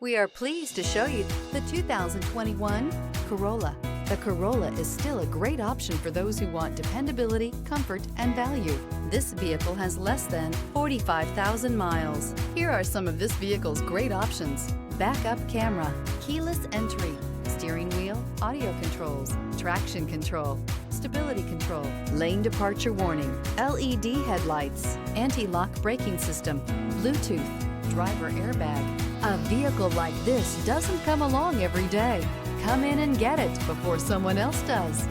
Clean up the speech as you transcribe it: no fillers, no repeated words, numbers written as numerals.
We are pleased to show you the 2021 Corolla. The Corolla is still a great option for those who want dependability, comfort, and value. This vehicle has less than 45,000 miles. Here are some of this vehicle's great options: backup camera, keyless entry, steering wheel audio controls, traction control, stability control, lane departure warning, LED headlights, anti-lock braking system, Bluetooth, driver airbag. A vehicle like this doesn't come along every day. Come in and get it before someone else does.